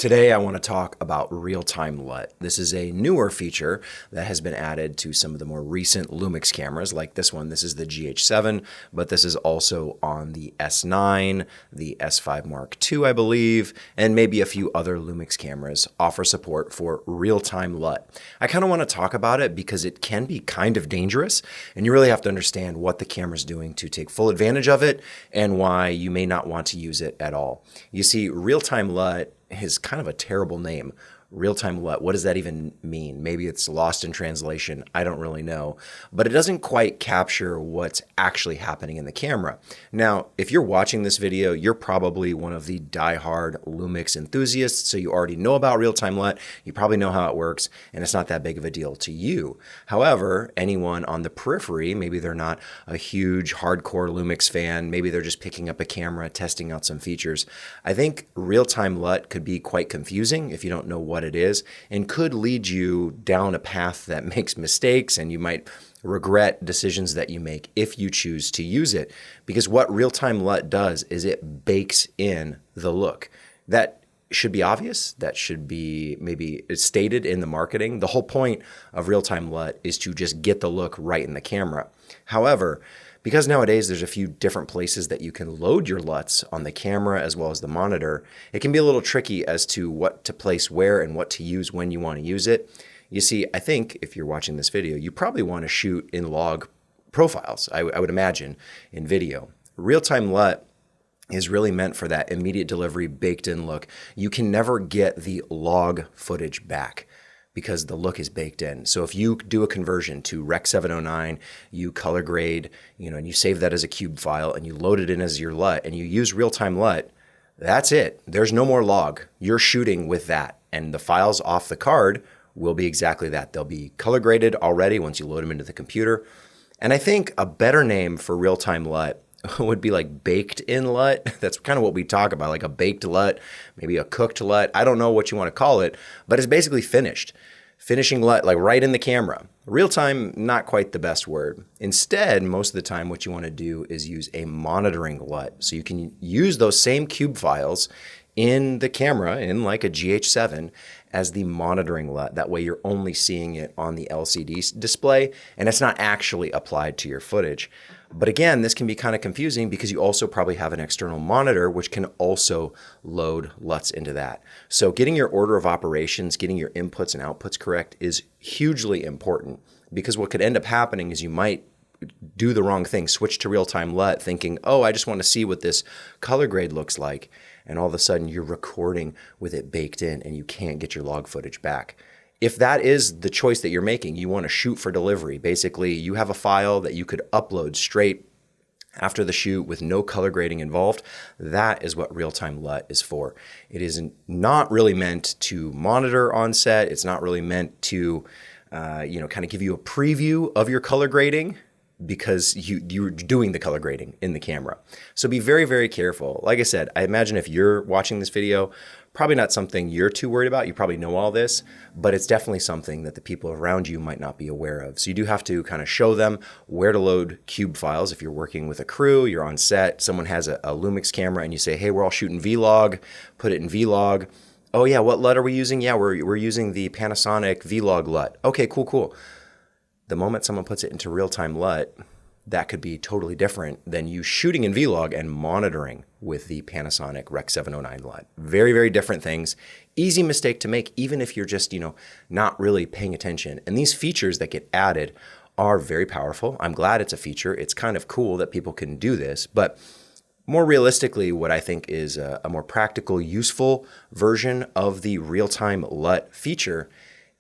Today I want to talk about real-time LUT. This is a newer feature that has been added to some of the more recent Lumix cameras like this one. This is the GH7, but this is also on the S9, the S5 Mark II, I believe, and maybe a few other Lumix cameras offer support for real-time LUT. I kind of want to talk about it because it can be kind of dangerous, and you really have to understand what the camera's doing to take full advantage of it and why you may not want to use it at all. You see, real-time LUT is kind of a terrible name. Real-time LUT, what does that even mean? Maybe it's lost in translation. I don't really know. But it doesn't quite capture what's actually happening in the camera. Now, if you're watching this video, you're probably one of the die-hard Lumix enthusiasts, so you already know about real-time LUT. You probably know how it works, and it's not that big of a deal to you. However, anyone on the periphery, maybe they're not a huge hardcore Lumix fan, maybe they're just picking up a camera, testing out some features. I think real-time LUT could be quite confusing if you don't know what it is, and could lead you down a path that makes mistakes, and you might regret decisions that you make if you choose to use it. Because what real-time LUT does is it bakes in the look. That should be obvious. That should be maybe stated in the marketing. The whole point of real-time LUT is to just get the look right in the camera. However, because nowadays there's a few different places that you can load your LUTs on the camera as well as the monitor, it can be a little tricky as to what to place where and what to use when you want to use it. You see, I think if you're watching this video, you probably want to shoot in log profiles, I would imagine, in video. Real-time LUT is really meant for that immediate delivery, baked-in look. You can never get the log footage back because the look is baked in. So if you do a conversion to Rec. 709, you color grade, and you save that as a cube file and you load it in as your LUT and you use real-time LUT, that's it. There's no more log. You're shooting with that. And the files off the card will be exactly that. They'll be color graded already once you load them into the computer. And I think a better name for real-time LUT would be like baked-in LUT. That's kind of what we talk about, like a baked LUT, maybe a cooked LUT. I don't know what you want to call it, but it's basically finished. Finishing LUT, like right in the camera. Real-time, not quite the best word. Instead, most of the time, what you want to do is use a monitoring LUT. So you can use those same cube files in the camera, in like a GH7, as the monitoring LUT. That way you're only seeing it on the LCD display, and it's not actually applied to your footage. But again, this can be kind of confusing because you also probably have an external monitor which can also load LUTs into that. So getting your order of operations, getting your inputs and outputs correct is hugely important, because what could end up happening is you might do the wrong thing, switch to real-time LUT thinking, oh, I just want to see what this color grade looks like. And all of a sudden you're recording with it baked in and you can't get your log footage back. If that is the choice that you're making, you want to shoot for delivery. Basically, you have a file that you could upload straight after the shoot with no color grading involved. That is what real-time LUT is for. It is not really meant to monitor on set. It's not really meant to, kind of give you a preview of your color grading, because you're doing the color grading in the camera. So be very, very careful. Like I said, I imagine if you're watching this video, probably not something you're too worried about. You probably know all this, but it's definitely something that the people around you might not be aware of. So you do have to kind of show them where to load cube files. If you're working with a crew, you're on set, someone has a Lumix camera and you say, hey, we're all shooting Vlog, put it in Vlog. Oh yeah, what LUT are we using? Yeah, we're using the Panasonic Vlog LUT. Okay, cool. The moment someone puts it into real-time LUT, that could be totally different than you shooting in Vlog and monitoring with the Panasonic Rec. 709 LUT. Very, very different things. Easy mistake to make, even if you're just, not really paying attention. And these features that get added are very powerful. I'm glad it's a feature. It's kind of cool that people can do this. But more realistically, what I think is a more practical, useful version of the real-time LUT feature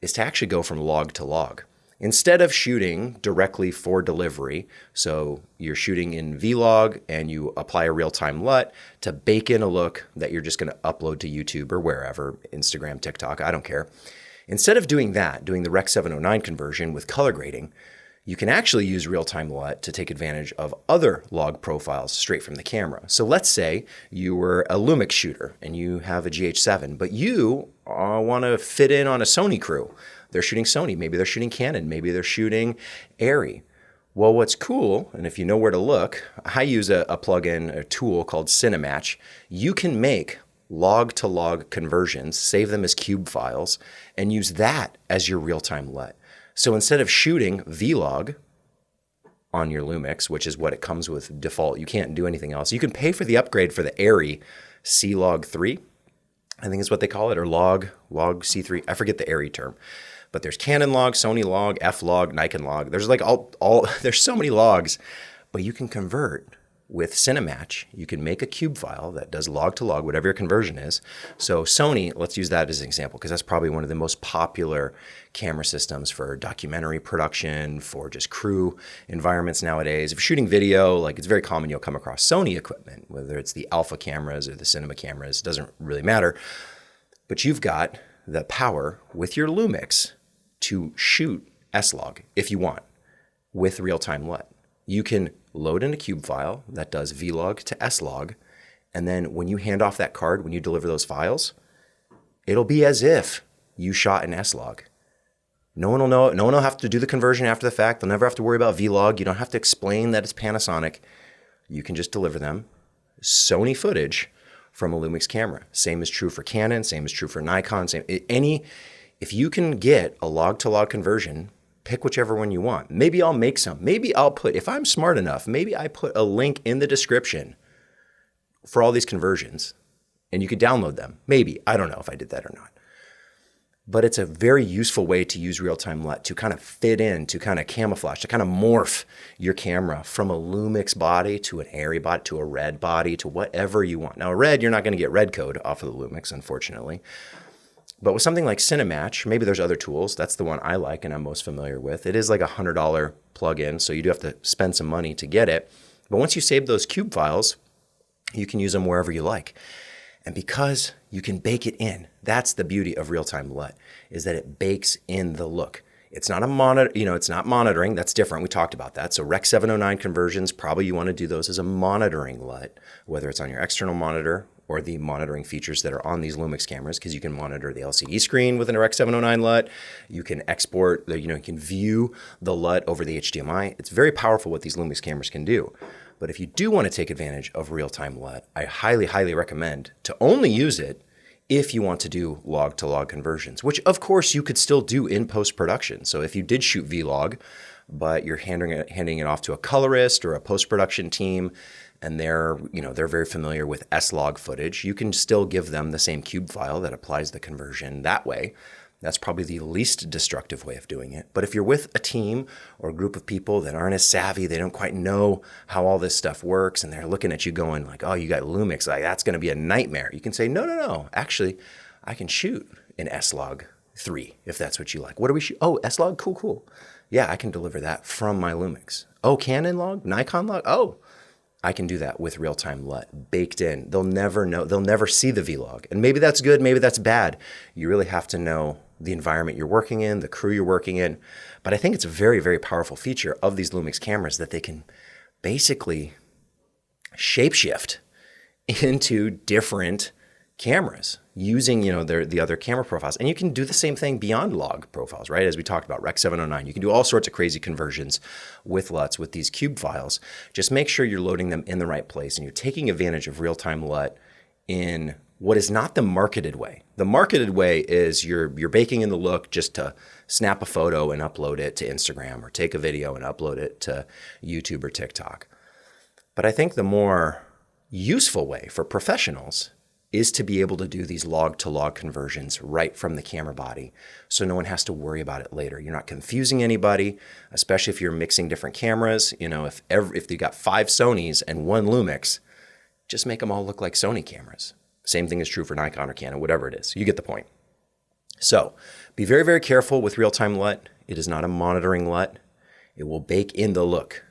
is to actually go from log to log. Instead of shooting directly for delivery, so you're shooting in Vlog and you apply a real-time LUT to bake in a look that you're just going to upload to YouTube or wherever, Instagram, TikTok, I don't care. Instead of doing that, doing the Rec. 709 conversion with color grading, you can actually use real-time LUT to take advantage of other log profiles straight from the camera. So let's say you were a Lumix shooter and you have a GH7, but you want to fit in on a Sony crew. They're shooting Sony, maybe they're shooting Canon, maybe they're shooting Arri. Well, what's cool, and if you know where to look, I use a plugin, a tool called Cinematch. You can make log-to-log conversions, save them as cube files, and use that as your real-time LUT. So instead of shooting vlog on your Lumix, which is what it comes with default, you can't do anything else. You can pay for the upgrade for the ARRI C-Log 3, I think is what they call it, or log C3. I forget the ARRI term. But there's Canon log, Sony log, F log, Nikon log. There's like there's so many logs, but you can convert with Cinematch. You can make a cube file that does log to log, whatever your conversion is. So Sony, let's use that as an example, because that's probably one of the most popular camera systems for documentary production, for just crew environments nowadays. If you're shooting video, like it's very common you'll come across Sony equipment, whether it's the Alpha cameras or the cinema cameras, doesn't really matter. But you've got the power with your Lumix to shoot S-Log if you want with real-time LUT. You can load in a cube file that does vlog to S-Log, and then when you hand off that card, when you deliver those files, it'll be as if you shot an S-Log. No one will know. No one will have to do the conversion after the fact. They'll never have to worry about vlog. You don't have to explain that it's Panasonic. You can just deliver them Sony footage from a Lumix camera. Same is true for Canon. Same is true for Nikon. If you can get a log-to-log conversion, pick whichever one you want. Maybe I'll make some. Maybe I'll put, if I'm smart enough, maybe I put a link in the description for all these conversions and you could download them. Maybe. I don't know if I did that or not. But it's a very useful way to use real-time LUT to kind of fit in, to kind of camouflage, to kind of morph your camera from a Lumix body to an ARRI body to a red body to whatever you want. Now, a red, you're not going to get red code off of the Lumix, unfortunately. But with something like Cinematch, maybe there's other tools. That's the one I like and I'm most familiar with. It is like a $100 plugin, so you do have to spend some money to get it. But once you save those cube files, you can use them wherever you like. And because you can bake it in, that's the beauty of real-time LUT, is that it bakes in the look. It's not a monitor, it's not monitoring. That's different. We talked about that. So Rec 709 conversions, probably you want to do those as a monitoring LUT, whether it's on your external monitor or the monitoring features that are on these Lumix cameras, because you can monitor the LCD screen with an Rec 709 LUT. You can export, you can view the LUT over the HDMI. It's very powerful what these Lumix cameras can do. But if you do want to take advantage of real-time LUT, I highly, highly recommend to only use it if you want to do log-to-log conversions, which of course you could still do in post-production. So if you did shoot vlog, but you're handing it off to a colorist or a post-production team, and they're very familiar with S-Log footage, you can still give them the same cube file that applies the conversion that way. That's probably the least destructive way of doing it. But if you're with a team or a group of people that aren't as savvy, they don't quite know how all this stuff works, and they're looking at you going like, oh, you got Lumix, like that's going to be a nightmare. You can say, no. Actually, I can shoot an S-Log 3 if that's what you like. What do we shoot? Oh, S-Log? Cool. Yeah, I can deliver that from my Lumix. Oh, Canon log? Nikon log? Oh, I can do that with real-time LUT baked in. They'll never know. They'll never see the vlog. And maybe that's good. Maybe that's bad. You really have to know the environment you're working in, the crew you're working in. But I think it's a very, very powerful feature of these Lumix cameras that they can basically shapeshift into different cameras using, the other camera profiles. And you can do the same thing beyond log profiles, right? As we talked about, Rec 709. You can do all sorts of crazy conversions with LUTs, with these cube files. Just make sure you're loading them in the right place and you're taking advantage of real-time LUT in what is not the marketed way. The marketed way is you're baking in the look just to snap a photo and upload it to Instagram, or take a video and upload it to YouTube or TikTok. But I think the more useful way for professionals is to be able to do these log-to-log conversions right from the camera body, so no one has to worry about it later. You're not confusing anybody, especially if you're mixing different cameras. If you got 5 Sonys and 1 Lumix, just make them all look like Sony cameras. Same thing is true for Nikon or Canon, whatever it is. You get the point. So be very, very careful with real-time LUT. It is not a monitoring LUT. It will bake in the look,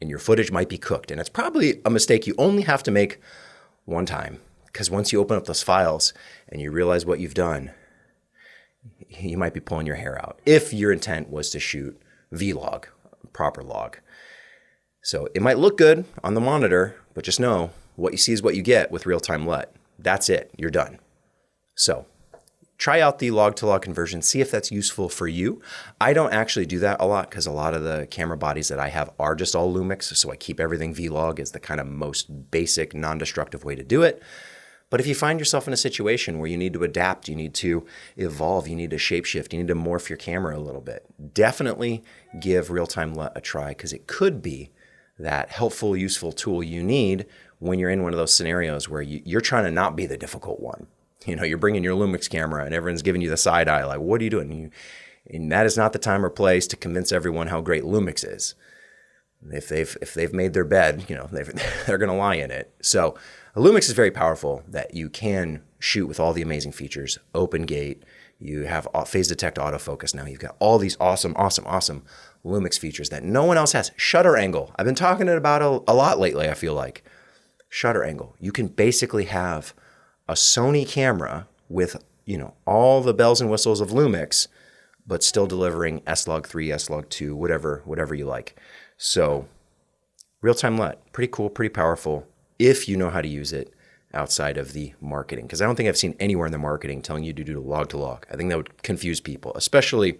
and your footage might be cooked. And it's probably a mistake you only have to make one time, because once you open up those files and you realize what you've done, you might be pulling your hair out if your intent was to shoot vlog, proper log. So it might look good on the monitor, but just know what you see is what you get with real-time LUT. That's it. You're done. So try out the log-to-log conversion. See if that's useful for you. I don't actually do that a lot because a lot of the camera bodies that I have are just all Lumix, so I keep everything vlog as the kind of most basic, non-destructive way to do it. But if you find yourself in a situation where you need to adapt, you need to evolve, you need to shapeshift, you need to morph your camera a little bit, definitely give Realtime LUT a try, because it could be that helpful, useful tool you need when you're in one of those scenarios where you're trying to not be the difficult one. You know, you're bringing your Lumix camera and everyone's giving you the side eye, like, what are you doing? And that is not the time or place to convince everyone how great Lumix is. If they've made their bed, you know, they're going to lie in it. So Lumix is very powerful, that you can shoot with all the amazing features. Open gate, you have phase detect autofocus now. You've got all these awesome Lumix features that no one else has. Shutter angle. I've been talking about a lot lately, I feel like. Shutter angle. You can basically have a Sony camera with, you know, all the bells and whistles of Lumix, but still delivering S-Log3, S-Log2, whatever you like. So Realtime LUT, pretty cool, pretty powerful if you know how to use it outside of the marketing. Because I don't think I've seen anywhere in the marketing telling you to do log to log. I think that would confuse people, especially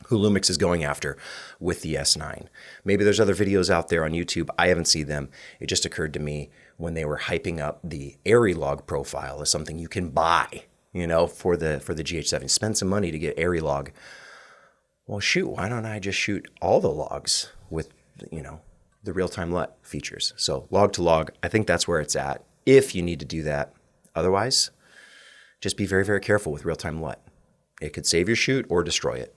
who Lumix is going after with the S9. Maybe there's other videos out there on YouTube. I haven't seen them. It just occurred to me when they were hyping up the ARRI profile as something you can buy, you know, for the GH7. Spend some money to get ARRI. Well, shoot, why don't I just shoot all the logs with, you know, the Realtime LUT features? So log to log, I think that's where it's at if you need to do that. Otherwise, just be very, very careful with Realtime LUT. It could save your shoot or destroy it.